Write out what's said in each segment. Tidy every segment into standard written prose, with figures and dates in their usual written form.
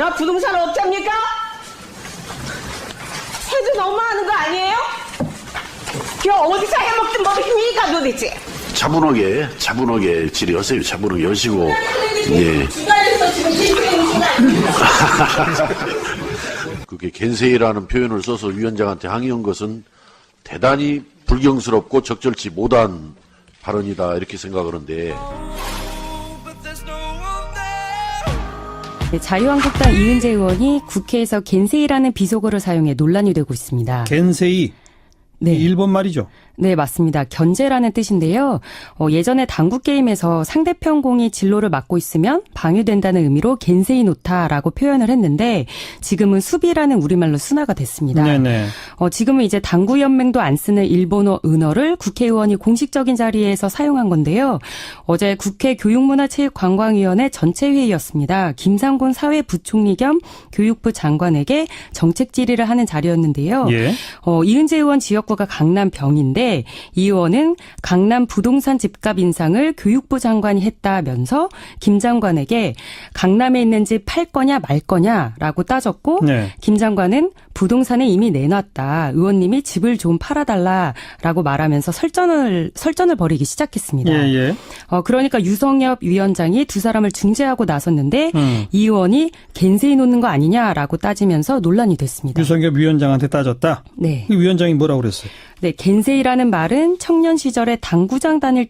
내가 부동산 업자입니까? 해도 너무하는 거 아니에요? 그 어디서 해먹든 뭐입니까 도대체? 차분하게 질의하세요. 차분하게 하시고. 예. 주관에서 지금 질의해오신 거 아닙니까? 그게 겐세이라는 표현을 써서 위원장한테 항의한 것은 대단히 불경스럽고 적절치 못한 발언이다 이렇게 생각하는데. 네, 자유한국당 이은재 의원이 국회에서 겐세이라는 비속어를 사용해 논란이 되고 있습니다. 겐세이. 네. 일본 말이죠. 네, 맞습니다. 견제라는 뜻인데요. 예전에 당구 게임에서 상대편 공이 진로를 막고 있으면 방해된다는 의미로 겐세이 노타라고 표현을 했는데 지금은 수비라는 우리말로 순화가 됐습니다. 네네. 지금은 이제 당구 연맹도 안 쓰는 일본어 은어를 국회의원이 공식적인 자리에서 사용한 건데요. 어제 국회 교육문화체육관광위원회 전체 회의였습니다. 김상곤 사회부총리 겸 교육부 장관에게 정책 질의를 하는 자리였는데요. 예. 이은재 의원 지역구가 강남 병인데 이 의원은 강남 부동산 집값 인상을 교육부 장관이 했다면서 김 장관에게 강남에 있는 집 팔 거냐 말 거냐라고 따졌고 네. 김 장관은 부동산에 이미 내놨다. 의원님이 집을 좀 팔아달라라고 말하면서 설전을 벌이기 시작했습니다. 예. 그러니까 유성엽 위원장이 두 사람을 중재하고 나섰는데 이 의원이 겐세이 놓는 거 아니냐라고 따지면서 논란이 됐습니다. 유성엽 위원장한테 따졌다. 네. 그 위원장이 뭐라고 그랬어요? 네, 겐세이라는 말은 청년 시절에 당구장 다닐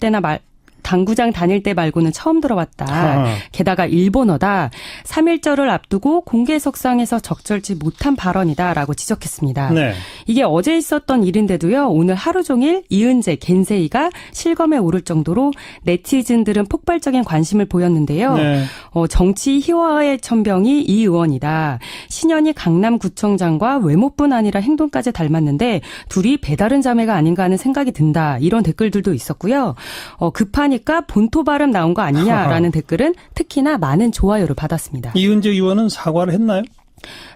때 말고는 처음 들어봤다. 아하. 게다가 일본어다. 3.1절을 앞두고 공개석상에서 적절치 못한 발언이다라고 지적했습니다. 네. 이게 어제 있었던 일인데도요. 오늘 하루 종일 이은재, 겐세이가 실검에 오를 정도로 네티즌들은 폭발적인 관심을 보였는데요. 네. 정치 희화의 천병이 이 의원이다. 신현희 강남구청장과 외모뿐 아니라 행동까지 닮았는데 둘이 배다른 자매가 아닌가 하는 생각이 든다. 이런 댓글들도 있었고요. 급하니까 본토 발음 나온 거 아니냐라는 댓글은 특히나 많은 좋아요를 받았습니다. 이은재 의원은 사과를 했나요?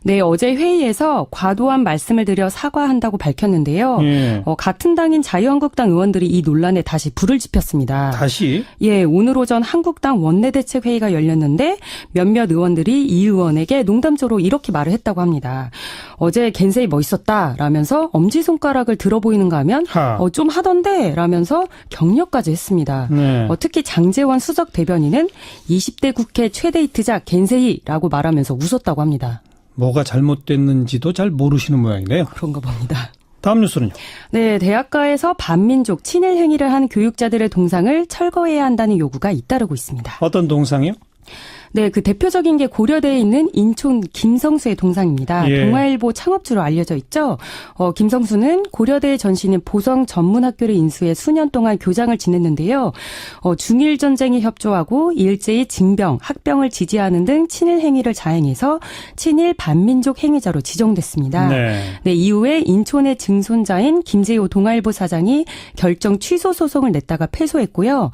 네, 어제 회의에서 과도한 말씀을 드려 사과한다고 밝혔는데요. 예. 같은 당인 자유한국당 의원들이 이 논란에 다시 불을 지폈습니다. 다시? 예, 오늘 오전 한국당 원내대책회의가 열렸는데 몇몇 의원들이 이 의원에게 농담조로 이렇게 말을 했다고 합니다. 어제 겐세이 멋있었다라면서 엄지손가락을 들어 보이는가 하면 좀 하던데 라면서 격려까지 했습니다. 네. 특히 장제원 수석 대변인은 20대 국회 최대 히트작 겐세이라고 말하면서 웃었다고 합니다. 뭐가 잘못됐는지도 잘 모르시는 모양이네요. 그런가 봅니다. 다음 뉴스는요? 네, 대학가에서 반민족 친일 행위를 한 교육자들의 동상을 철거해야 한다는 요구가 잇따르고 있습니다. 어떤 동상이요? 네, 그 대표적인 게 고려대에 있는 인촌 김성수의 동상입니다. 예. 동아일보 창업주로 알려져 있죠. 김성수는 고려대의 전신인 보성 전문학교를 인수해 수년 동안 교장을 지냈는데요. 중일 전쟁에 협조하고 일제히 징병, 학병을 지지하는 등 친일 행위를 자행해서 친일 반민족 행위자로 지정됐습니다. 네. 이후에 인촌의 증손자인 김재호 동아일보 사장이 결정 취소 소송을 냈다가 패소했고요.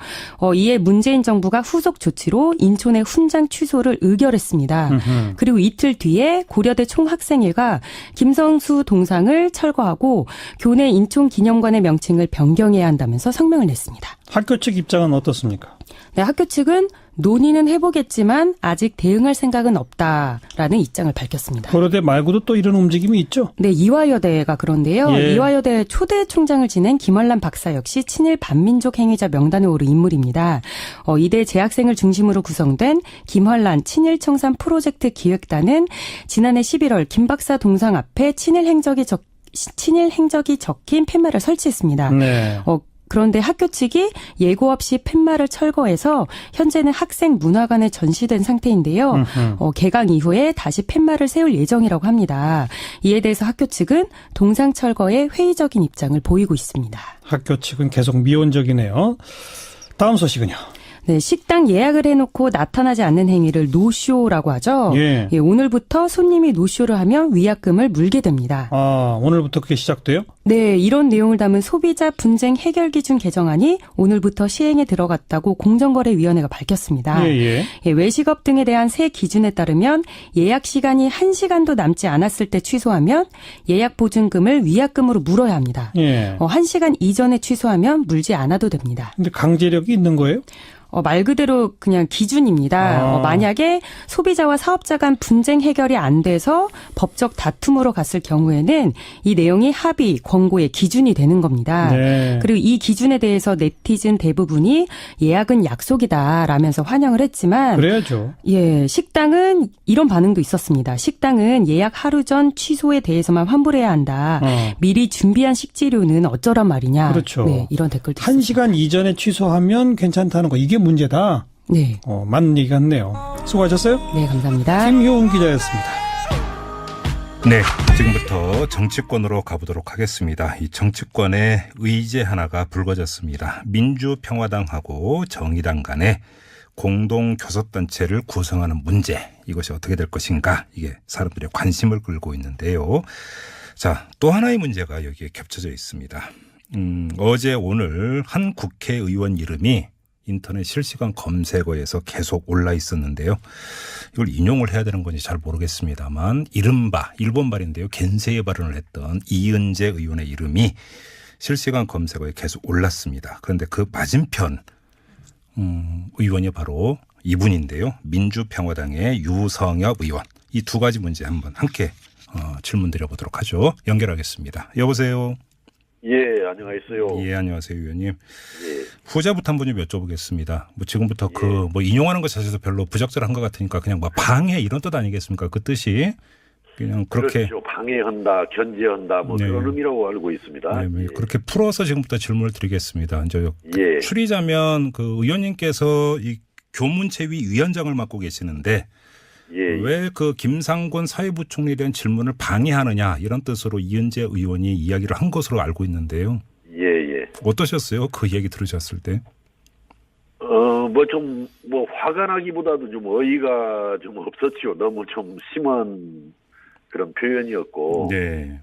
이에 문재인 정부가 후속 조치로 인촌의 훈장 취소를 의결했습니다. 그리고 이틀 뒤에 고려대 총학생회가 김성수 동상을 철거하고 교내 인촌기념관의 명칭을 변경해야 한다면서 성명을 냈습니다. 학교 측 입장은 어떻습니까? 네, 학교 측은 논의는 해보겠지만 아직 대응할 생각은 없다라는 입장을 밝혔습니다. 고려대 말고도 또 이런 움직임이 있죠? 네, 이화여대가 그런데요. 예. 이화여대 초대 총장을 지낸 김월란 박사 역시 친일 반민족 행위자 명단에 오른 인물입니다. 이대 재학생을 중심으로 구성된 김월란 친일청산 프로젝트 기획단은 지난해 11월 김 박사 동상 앞에 친일 행적이 적힌 팻말을 설치했습니다. 네. 그런데 학교 측이 예고 없이 팻말을 철거해서 현재는 학생 문화관에 전시된 상태인데요. 개강 이후에 다시 팻말을 세울 예정이라고 합니다. 이에 대해서 학교 측은 동상 철거에 회의적인 입장을 보이고 있습니다. 학교 측은 계속 미온적이네요. 다음 소식은요? 네, 식당 예약을 해놓고 나타나지 않는 행위를 노쇼라고 하죠. 예. 오늘부터 손님이 노쇼를 하면 위약금을 물게 됩니다. 오늘부터 그게 시작돼요? 네, 이런 내용을 담은 소비자 분쟁 해결 기준 개정안이 오늘부터 시행에 들어갔다고 공정거래위원회가 밝혔습니다. 예. 외식업 등에 대한 새 기준에 따르면 예약 시간이 1시간도 남지 않았을 때 취소하면 예약 보증금을 위약금으로 물어야 합니다. 예. 1시간 이전에 취소하면 물지 않아도 됩니다. 근데 강제력이 있는 거예요? 말 그대로 그냥 기준입니다. 만약에 소비자와 사업자 간 분쟁 해결이 안 돼서 법적 다툼으로 갔을 경우에는 이 내용이 합의, 권고의 기준이 되는 겁니다. 네. 그리고 이 기준에 대해서 네티즌 대부분이 예약은 약속이다라면서 환영을 했지만 그래야죠. 예, 식당은 이런 반응도 있었습니다. 식당은 예약 하루 전 취소에 대해서만 환불해야 한다. 미리 준비한 식재료는 어쩌란 말이냐. 그렇죠. 네, 이런 댓글도 1시간 이전에 취소하면 괜찮다는 거. 이게 문제다. 네. 맞는 얘기 같네요. 수고하셨어요. 네, 감사합니다. 김효은 기자였습니다. 네, 지금부터 정치권으로 가보도록 하겠습니다. 이 정치권의 의제 하나가 불거졌습니다. 민주평화당하고 정의당 간에 공동교섭단체를 구성하는 문제, 이것이 어떻게 될 것인가, 이게 사람들의 관심을 끌고 있는데요. 자, 또 하나의 문제가 여기에 겹쳐져 있습니다. 어제 오늘 한 국회의원 이름이 인터넷 실시간 검색어에서 계속 올라 있었는데요. 이걸 인용을 해야 되는 건지 잘 모르겠습니다만 이른바 일본 발인데요. 겐세이 발언을 했던 이은재 의원의 이름이 실시간 검색어에 계속 올랐습니다. 그런데 그 맞은편 의원이 바로 이분인데요. 민주평화당의 유성엽 의원. 이 두 가지 문제 한번 함께 질문 드려보도록 하죠. 연결하겠습니다. 여보세요. 예, 안녕하세요. 예, 안녕하세요, 의원님. 예. 후자부터 한번 좀 여쭤보겠습니다. 뭐 지금부터 인용하는 것 자체도 별로 부적절한 것 같으니까 그냥 뭐 방해 이런 뜻 아니겠습니까? 그 뜻이 그냥 그렇게. 그렇죠. 방해한다, 견제한다, 뭐 네. 그런 의미라고 알고 있습니다. 네, 예. 그렇게 풀어서 지금부터 질문을 드리겠습니다. 이제 예. 추리자면 그 의원님께서 이 교문체위 위원장을 맡고 계시는데 예. 왜 그 김상곤 사회부총리에 대한 질문을 방해하느냐 이런 뜻으로 이은재 의원이 이야기를 한 것으로 알고 있는데요. 예, 예. 어떠셨어요? 그 얘기 들으셨을 때? 뭐 화가 나기보다도 좀 어이가 좀 없었지요. 너무 좀 심한 그런 표현이었고. 네.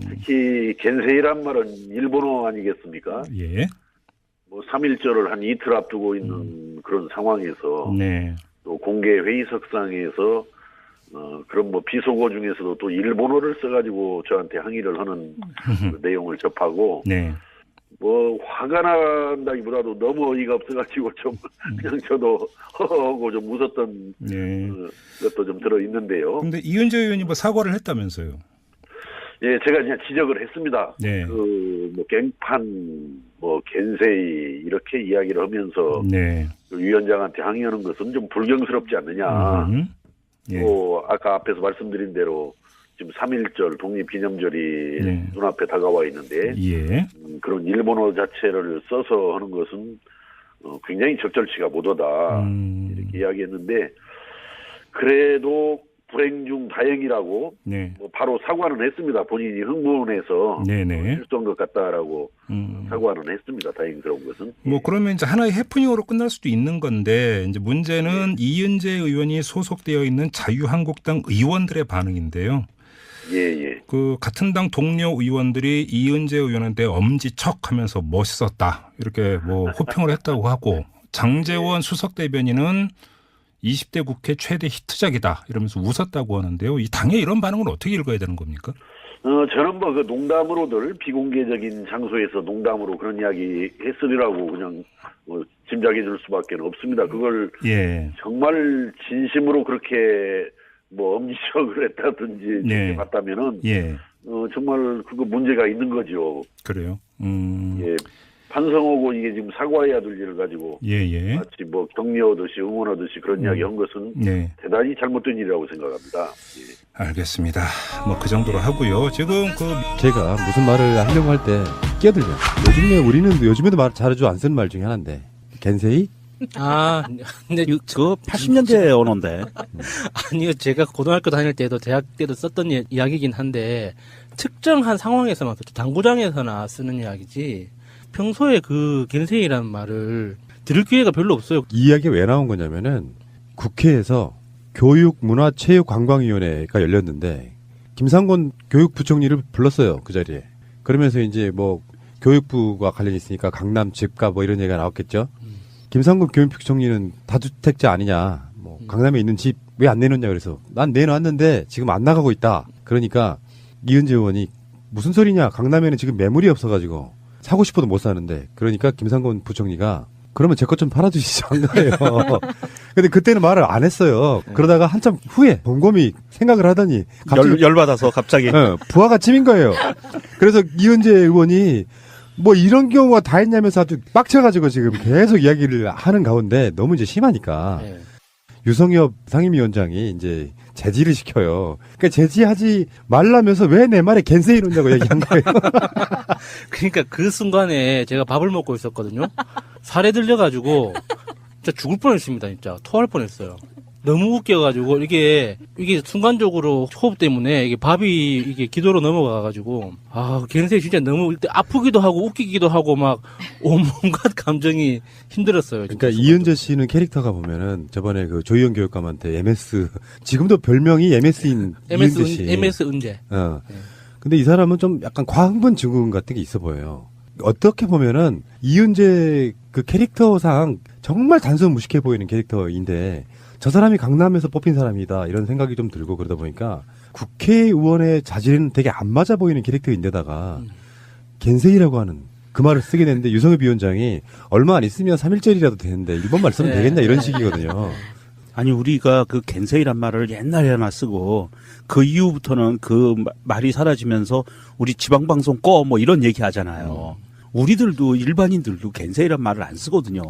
특히 겐세이란 말은 일본어 아니겠습니까? 예. 뭐 3.1절을 한 이틀 앞두고 있는 그런 상황에서 네. 또 공개 회의석상에서 그런 뭐 비속어 중에서도 또 일본어를 써가지고 저한테 항의를 하는 그 내용을 접하고 네. 뭐 화가 난다기보다도 너무 어이가 없어가지고 좀 그냥 저도 허허하고 좀 웃었던 네. 것도 좀 들어 있는데요. 근데 이은재 의원이 뭐 사과를 했다면서요? 예, 제가 그냥 지적을 했습니다. 네. 뭐 갱판, 뭐 겐세이 이렇게 이야기를 하면서 네. 그 위원장한테 항의하는 것은 좀 불경스럽지 않느냐. 예. 또 아까 앞에서 말씀드린 대로 지금 3.1절 독립기념절이 네. 눈앞에 다가와 있는데 예. 그런 일본어 자체를 써서 하는 것은 굉장히 적절치가 못하다 이렇게 이야기했는데 그래도 불행 중 다행이라고 네. 뭐 바로 사과는 했습니다. 본인이 흥분해서 네네. 실수한 것 같다라고 사과는 했습니다. 다행스러운 것은. 뭐 그러면 이제 하나의 해프닝으로 끝날 수도 있는 건데 이제 문제는 이은재 의원이 소속되어 있는 자유한국당 의원들의 반응인데요. 예. 그 같은 당 동료 의원들이 이은재 의원한테 엄지척하면서 멋있었다 이렇게 뭐 호평을 했다고 하고 장제원 수석 대변인은 20대 국회 최대 히트작이다 이러면서 웃었다고 하는데요. 이 당의 이런 반응은 어떻게 읽어야 되는 겁니까? 저는 뭐 그 농담으로들 비공개적인 장소에서 농담으로 그런 이야기 했으리라고 그냥 뭐 짐작해 줄 수밖에 없습니다. 그걸 예. 정말 진심으로 그렇게 뭐 엄지척을 했다든지 네. 봤다면은 예. 정말 그거 문제가 있는 거죠. 그래요. 예. 반성하고 이게 지금 사과해야 될 일을 가지고 예. 마치 뭐 격려하듯이 응원하듯이 그런 이야기 한 것은 네. 대단히 잘못된 일이라고 생각합니다. 예. 알겠습니다. 뭐 그 정도로 하고요. 지금 제가 무슨 말을 하려고 할 때 끼어들면 요즘에도 말 잘해줘 안 쓰는 말 중에 하나인데 겐세이? 근데 그거 80년대 언어인데. 아니요, 제가 고등학교 다닐 때도 대학 때도 썼던 이야기긴 한데 특정한 상황에서만 당구장에서나 쓰는 이야기지. 평소에 그 겐세이라는 말을 들을 기회가 별로 없어요. 이 이야기가 왜 나온 거냐면은 국회에서 교육문화체육관광위원회가 열렸는데 김상곤 교육부총리를 불렀어요. 그 자리에. 그러면서 이제 뭐 교육부가 관련이 있으니까 강남 집값 뭐 이런 얘기가 나왔겠죠. 김상곤 교육부총리는 다주택자 아니냐. 뭐 강남에 있는 집 왜 안 내놓냐 그래서 난 내놨는데 지금 안 나가고 있다. 그러니까 이은재 의원이 무슨 소리냐. 강남에는 지금 매물이 없어가지고 사고 싶어도 못 사는데. 그러니까 김상곤 부총리가 그러면 제 것 좀 팔아주시죠 한 거예요. 근데 그때는 말을 안 했어요. 그러다가 한참 후에 곰곰이 생각을 하더니 갑자기 열받아서 갑자기. 부하가 침인 거예요. 그래서 이은재 의원이 뭐 이런 경우가 다 있냐면서 아주 빡쳐가지고 지금 계속 이야기를 하는 가운데 너무 이제 심하니까 네. 유성엽 상임위원장이 이제 제지를 시켜요. 그러니까 제지하지 말라면서 왜 내 말에 겐세이 놓냐고 얘기한 거예요. 그러니까 그 순간에 제가 밥을 먹고 있었거든요. 살에 들려가지고 진짜 죽을 뻔했습니다. 진짜 토할 뻔했어요. 너무 웃겨가지고 이게 순간적으로 호흡 때문에 이게 밥이 이게 기도로 넘어가가지고 겐세 진짜 너무 아프기도 하고 웃기기도 하고 막 온갖 감정이 힘들었어요. 그러니까 이은재 씨는 캐릭터가 보면은 저번에 그 조희연 교육감한테 MS 지금도 별명이 MS인 이은재 씨. MS 은재. 근데 이 사람은 좀 약간 과흥분 증후군 같은 게 있어 보여요. 어떻게 보면은 이은재 그 캐릭터상 정말 단순 무식해 보이는 캐릭터인데 저 사람이 강남에서 뽑힌 사람이다 이런 생각이 좀 들고 그러다 보니까 국회의원의 자질은 되게 안 맞아 보이는 캐릭터인데다가 겐세이라고 하는 그 말을 쓰게 됐는데 유성엽 위원장이 얼마 안 있으면 3.1절이라도 되는데 이번 말 쓰면 되겠냐 이런 식이거든요. 아니 우리가 그 겐세이란 말을 옛날에 하나 쓰고 그 이후부터는 그 말이 사라지면서 우리 지방방송 꺼 뭐 이런 얘기 하잖아요. 우리들도 일반인들도 겐세이란 말을 안 쓰거든요.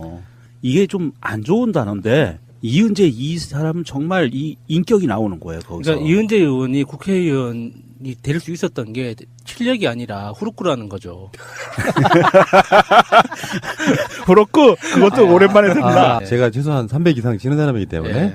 이게 좀 안 좋은 단어인데 이은재 이 사람은 정말 이 인격이 나오는 거예요. 거기서. 그러니까 이은재 의원이 국회의원이 될 수 있었던 게 실력이 아니라 후루꾸라는 거죠. 그렇고 그것도 오랜만에 듣는다. 제가 최소한 300 이상 지는 사람이기 때문에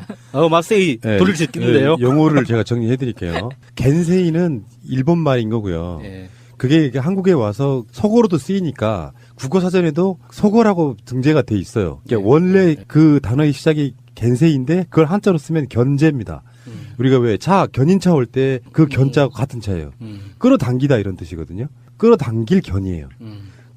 마세이 돌릴 수 있겠는데요. 용어를 제가 정리해 드릴게요. 겐세이는 일본 말인 거고요. 예. 그게 한국에 와서 속어로도 쓰이니까 국어사전에도 속어라고 등재가 돼 있어요. 그러니까 원래 그 단어의 시작이 겐세이인데 그걸 한자로 쓰면 견제입니다. 우리가 왜 견인차 올 때 그 견자하고 같은 차예요. 끌어당기다 이런 뜻이거든요. 끌어당길 견이에요.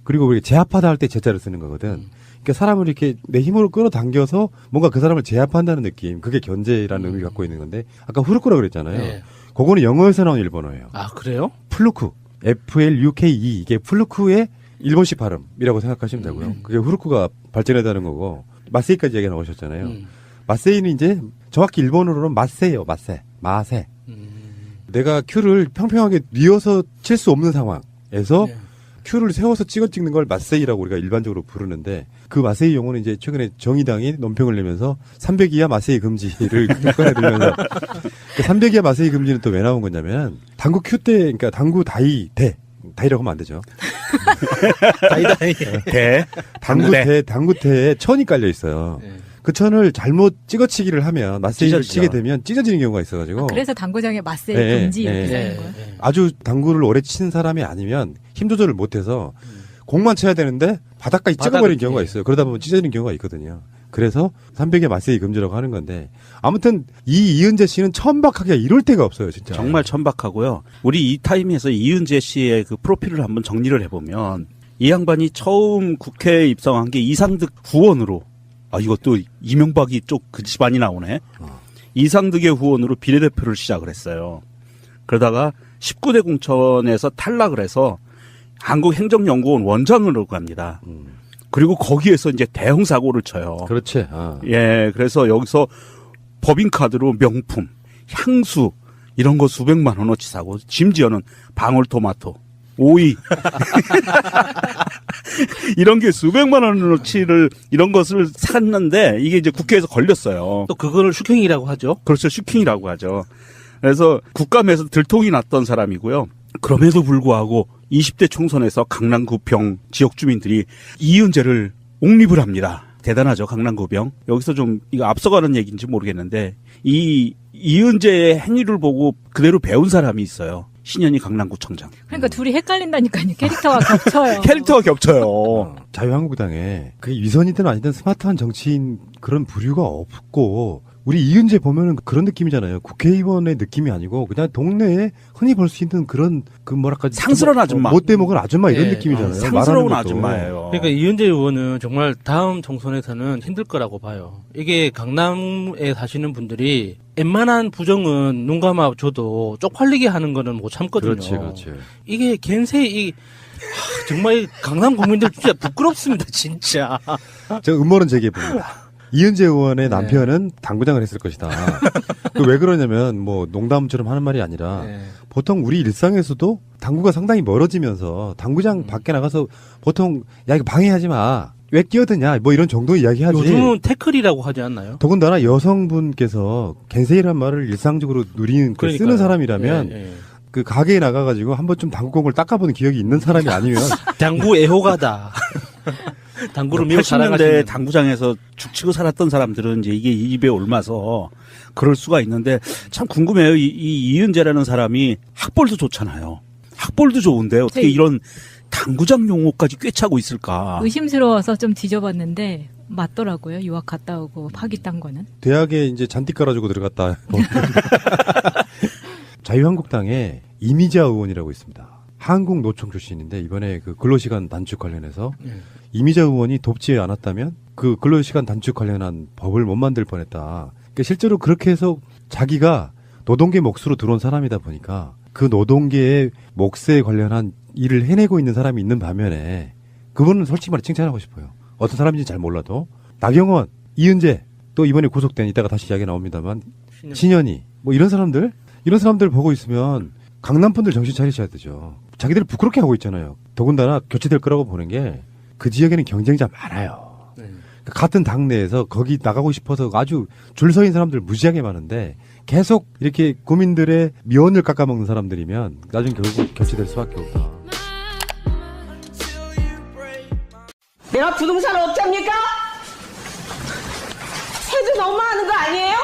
그리고 우리가 제압하다 할 때 제자를 쓰는 거거든. 그러니까 사람을 이렇게 내 힘으로 끌어당겨서 뭔가 그 사람을 제압한다는 느낌. 그게 견제라는 의미를 갖고 있는 건데 아까 후르쿠라고 그랬잖아요. 네. 그거는 영어에서 나온 일본어예요. 아 그래요? 플루크. FLUKE. 이게 플루크의 일본식 발음이라고 생각하시면 되고요. 그게 후르쿠가 발전했다는 거고 마세이까지 얘기 나오셨잖아요. 마세이는 이제 정확히 일본어로는 마세예요. 마세. 내가 큐를 평평하게 뉘어서 칠 수 없는 상황에서 네. 큐를 세워서 찍는 걸 마세이라고 우리가 일반적으로 부르는데 그 마세이 용어는 이제 최근에 정의당이 논평을 내면서 300 이하 마세이 금지를 꺼내들면서 그 300 이하 마세이 금지는 또 왜 나온 거냐면 당구 큐 때 그러니까 당구 다이라고 하면 안 되죠. 당구대에 천이 깔려 있어요. 네. 그 천을 잘못 찍어치기를 하면 마세이를 찢어지죠. 치게 되면 찢어지는 경우가 있어가지고 그래서 당구장에 맞세이 네, 금지 이렇게 네. 되는 거예요. 아주 당구를 오래 치는 사람이 아니면 힘 조절을 못해서 공만 쳐야 되는데 바닥까지 찍어버리는 경우가 있어요. 그러다 보면 찢어지는 경우가 있거든요. 그래서 300의 마세이 금지라고 하는 건데 아무튼 이은재 씨는 천박하게 이럴 데가 없어요. 진짜. 정말 천박하고요. 우리 이 타임에서 이은재 씨의 그 프로필을 한번 정리를 해보면 이 양반이 처음 국회에 입성한 게 이상득 후원으로 이것도 이명박이 쪽 그 집안이 나오네. 이상득의 후원으로 비례대표를 시작을 했어요. 그러다가 19대 공천에서 탈락을 해서 한국행정연구원 원장으로 갑니다. 그리고 거기에서 이제 대형 사고를 쳐요. 그렇지. 예, 그래서 여기서 법인카드로 명품, 향수 이런 거 수백만 원어치 사고 심지어는 방울토마토, 오이 이런 게 수백만 원어치를 이런 것을 샀는데 이게 이제 국회에서 걸렸어요. 또 그거를 슈킹이라고 하죠. 그렇죠. 슈킹이라고 하죠. 그래서 국감에서 들통이 났던 사람이고요. 그럼에도 불구하고 20대 총선에서 강남구병 지역 주민들이 이은재를 옹립을 합니다. 대단하죠. 강남구병. 여기서 좀 이거 앞서가는 얘기인지 모르겠는데 이 이은재의 행위를 보고 그대로 배운 사람이 있어요. 신현희 강남구청장. 그러니까 둘이 헷갈린다니까요. 캐릭터가 겹쳐요. 캐릭터가 자유한국당에 그게 위선이든 아니든 스마트한 정치인 그런 부류가 없고 우리 이은재 보면은 그런 느낌이잖아요. 국회의원의 느낌이 아니고 그냥 동네에 흔히 볼 수 있는 그런 그 뭐랄까 상스러운 아줌마. 못돼 먹은 아줌마 이런 네. 느낌이잖아요. 상스러운 말하는 것도. 아줌마예요. 그러니까 이은재 의원은 정말 다음 총선에서는 힘들 거라고 봐요. 이게 강남에 사시는 분들이 웬만한 부정은 눈 감아줘도 쪽팔리게 하는 거는 못 참거든요. 그렇지. 이게 겐세 정말 강남 국민들 진짜 부끄럽습니다, 진짜. 제가 음모론 제기해봅니다. 이은재 의원의 남편은 당구장을 했을 것이다. 왜 그러냐면 뭐 농담처럼 하는 말이 아니라 보통 우리 일상에서도 당구가 상당히 멀어지면서 당구장 밖에 나가서 보통 야 이거 방해하지 마. 왜 끼어드냐 뭐 이런 정도 이야기하지. 요즘은 태클이라고 하지 않나요? 더군다나 여성분께서 겐세이란 말을 일상적으로 누리는 그 쓰는 사람이라면 그 가게에 나가가지고 한번 좀 당구공을 닦아보는 기억이 있는 사람이 아니면 당구 애호가다. 당구를 미워 80년대 살아가시는 당구장에서 죽치고 살았던 사람들은 이제 이게 입에 옮아서 그럴 수가 있는데 참 궁금해요. 이 이은재라는 사람이 학벌도 좋잖아요. 학벌도 좋은데 어떻게 네. 이런 당구장 용어까지 꿰차고 있을까? 의심스러워서 좀 뒤져봤는데 맞더라고요. 유학 갔다 오고 파기 딴 거는. 대학에 이제 잔뜩 깔아주고 들어갔다. 자유한국당에 이미자 의원이라고 있습니다. 한국노총 출신인데 이번에 그 근로시간 단축 관련해서 이미자 의원이 돕지 않았다면 그 근로시간 단축 관련한 법을 못 만들 뻔했다. 그러니까 실제로 그렇게 해서 자기가 노동계 몫으로 들어온 사람이다 보니까 그 노동계의 몫에 관련한 일을 해내고 있는 사람이 있는 반면에 그분은 솔직히 말해 칭찬하고 싶어요. 어떤 사람인지 잘 몰라도 나경원, 이은재 또 이번에 구속된 이따가 다시 이야기 나옵니다만 신현희 뭐 이런 사람들 보고 있으면 강남 분들 정신 차리셔야 되죠. 자기들 부끄럽게 하고 있잖아요. 더군다나 교체될 거라고 보는 게 그 지역에는 경쟁자 많아요. 같은 당내에서 거기 나가고 싶어서 아주 줄 서인 사람들 무지하게 많은데 계속 이렇게 국민들의 미원을 깎아먹는 사람들이면 나중에 결국 교체될 수밖에 없다. 내가 부동산 업자입니까? 해도 너무하는 거 아니에요?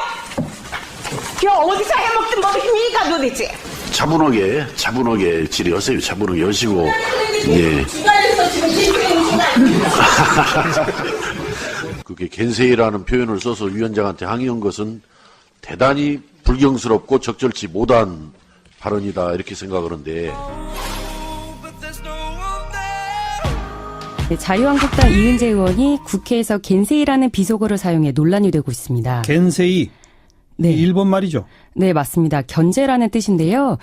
그 어디서 해먹든 뭐입니까 도대체? 차분하게 질의하세요. 차분하게 하시고. 예. 주간에서 지금 그게 겐세이라는 표현을 써서 위원장한테 항의한 것은 대단히 불경스럽고 적절치 못한 발언이다 이렇게 생각하는데. 네, 자유한국당 이은재 의원이 국회에서 겐세이라는 비속어를 사용해 논란이 되고 있습니다. 겐세이. 네. 일본 말이죠. 네, 맞습니다. 견제라는 뜻인데요.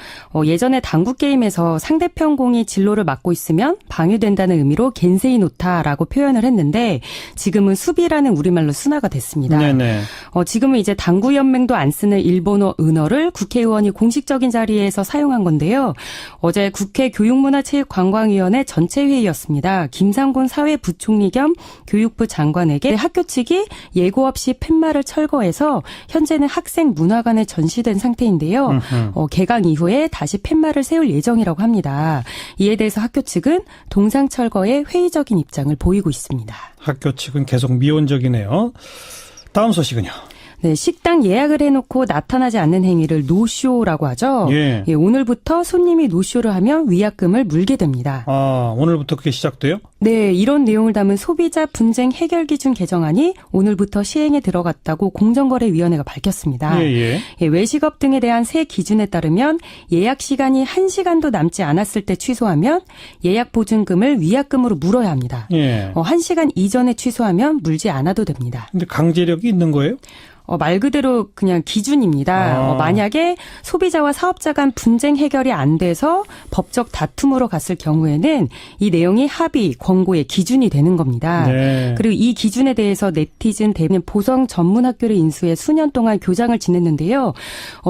예전에 당구 게임에서 상대편 공이 진로를 막고 있으면 방해된다는 의미로 겐세이 노타라고 표현을 했는데 지금은 수비라는 우리말로 순화가 됐습니다. 네네. 지금은 이제 당구 연맹도 안 쓰는 일본어 은어를 국회의원이 공식적인 자리에서 사용한 건데요. 어제 국회 교육문화체육관광위원회 전체 회의였습니다. 김상곤 사회부총리 겸 교육부 장관에게 학교 측이 예고 없이 팻말을 철거해서 현재는 학생 문화관에 전시된 상태인데요. 개강 이후에 다시 팻말을 세울 예정이라고 합니다. 이에 대해서 학교 측은 동상 철거에 회의적인 입장을 보이고 있습니다. 학교 측은 계속 미온적이네요. 다음 소식은요. 네, 식당 예약을 해놓고 나타나지 않는 행위를 노쇼라고 하죠. 예. 오늘부터 손님이 노쇼를 하면 위약금을 물게 됩니다. 아, 오늘부터 그게 시작돼요? 네, 이런 내용을 담은 소비자 분쟁 해결 기준 개정안이 오늘부터 시행에 들어갔다고 공정거래위원회가 밝혔습니다. 예. 외식업 등에 대한 새 기준에 따르면 예약 시간이 1시간도 남지 않았을 때 취소하면 예약 보증금을 위약금으로 물어야 합니다. 예. 1시간 이전에 취소하면 물지 않아도 됩니다. 근데 강제력이 있는 거예요? 말 그대로 그냥 기준입니다. 만약에 소비자와 사업자 간 분쟁 해결이 안 돼서 법적 다툼으로 갔을 경우에는 이 내용이 합의, 권고의 기준이 되는 겁니다. 네. 그리고 이 기준에 대해서 네티즌 대부분 보성 전문 학교를 인수해 수년 동안 교장을 지냈는데요.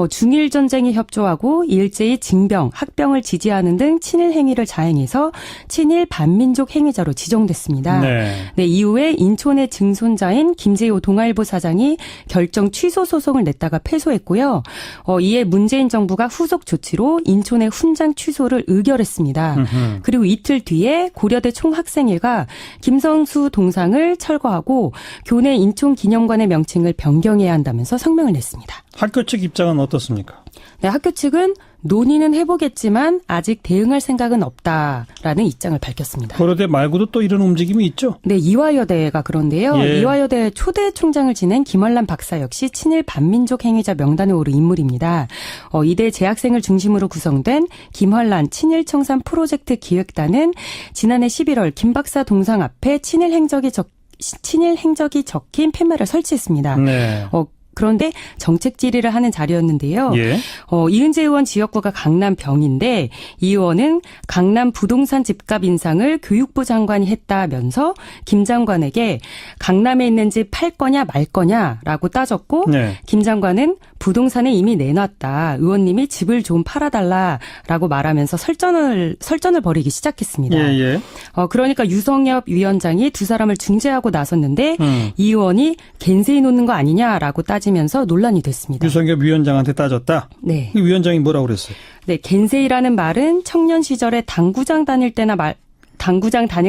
중일 전쟁에 협조하고 일제히 징병, 학병을 지지하는 등 친일 행위를 자행해서 친일 반민족 행위자로 지정됐습니다. 네, 이후에 인천의 증손자인 김재호 동아일보 사장이 결정 취소 소송을 냈다가 패소했고요. 이에 문재인 정부가 후속 조치로 인천의 훈장 취소를 의결했습니다. 그리고 이틀 뒤에 고려대 총학생회가 김성수 동상을 철거하고 교내 인천기념관의 명칭을 변경해야 한다면서 성명을 냈습니다. 학교 측 입장은 어떻습니까? 네, 학교 측은 논의는 해보겠지만 아직 대응할 생각은 없다라는 입장을 밝혔습니다. 고려대 말고도 또 이런 움직임이 있죠? 네, 이화여대가 그런데요. 예. 이화여대 초대 총장을 지낸 김환란 박사 역시 친일 반민족 행위자 명단에 오른 인물입니다. 이대 재학생을 중심으로 구성된 김환란 친일청산 프로젝트 기획단은 지난해 11월 김 박사 동상 앞에 친일 행적이 적힌 팻말을 설치했습니다. 네. 그런데 정책 질의를 하는 자리였는데요. 예. 이은재 의원 지역구가 강남병인데 이 의원은 강남 부동산 집값 인상을 교육부 장관이 했다면서 김 장관에게 강남에 있는 집 팔 거냐 말 거냐라고 따졌고 네. 김 장관은 부동산에 이미 내놨다. 의원님이 집을 좀 팔아달라라고 말하면서 설전을 벌이기 시작했습니다. 예. 그러니까 유성엽 위원장이 두 사람을 중재하고 나섰는데 이 의원이 겐세이 놓는 거 아니냐라고 따지면서 논란이 됐습니다. 유성엽 위원장한테 따졌다? 네. 이 위원장이 뭐라고 그랬어요? 네, 겐세이라는 말은 청년 시절에 당구장 다닐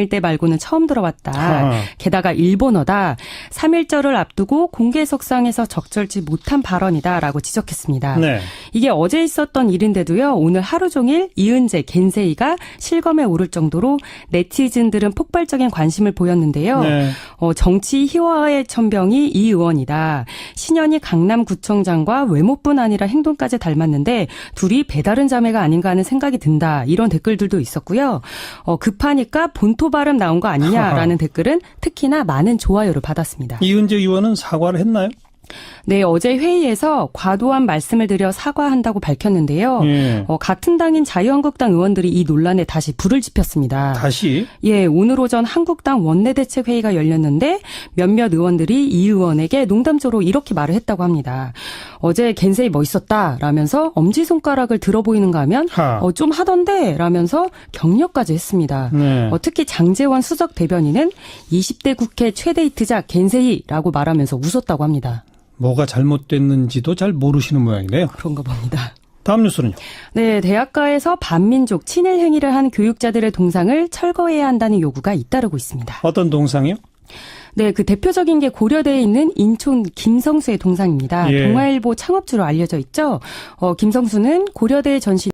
때 말고는 처음 들어봤다. 아하. 게다가 일본어다. 3.1절을 앞두고 공개석상에서 적절치 못한 발언이다라고 지적했습니다. 네. 이게 어제 있었던 일인데도요. 오늘 하루 종일 이은재, 겐세이가 실검에 오를 정도로 네티즌들은 폭발적인 관심을 보였는데요. 네. 정치 희화의 천병이 이 의원이다. 신현희 강남구청장과 외모뿐 아니라 행동까지 닮았는데 둘이 배다른 자매가 아닌가 하는 생각이 든다. 이런 댓글들도 있었고요. 급하니까 본토 발음 나온 거 아니냐라는 댓글은 특히나 많은 좋아요를 받았습니다. 이은재 의원은 사과를 했나요? 네, 어제 회의에서 과도한 말씀을 드려 사과한다고 밝혔는데요. 예. 같은 당인 자유한국당 의원들이 이 논란에 다시 불을 지폈습니다. 다시? 예, 오늘 오전 한국당 원내대책회의가 열렸는데 몇몇 의원들이 이 의원에게 농담조로 이렇게 말을 했다고 합니다. 어제 겐세이 멋있었다 라면서 엄지손가락을 들어 보이는가 하면 좀 하던데 라면서 격려까지 했습니다. 네. 특히 장제원 수석 대변인은 20대 국회 최대 히트작 겐세이라고 말하면서 웃었다고 합니다. 뭐가 잘못됐는지도 잘 모르시는 모양이네요. 그런가 봅니다. 다음 뉴스는요? 네, 대학가에서 반민족 친일 행위를 한 교육자들의 동상을 철거해야 한다는 요구가 잇따르고 있습니다. 어떤 동상이요? 네, 그 대표적인 게 고려대에 있는 인촌 김성수의 동상입니다. 예. 동아일보 창업주로 알려져 있죠. 김성수는 고려대에 전시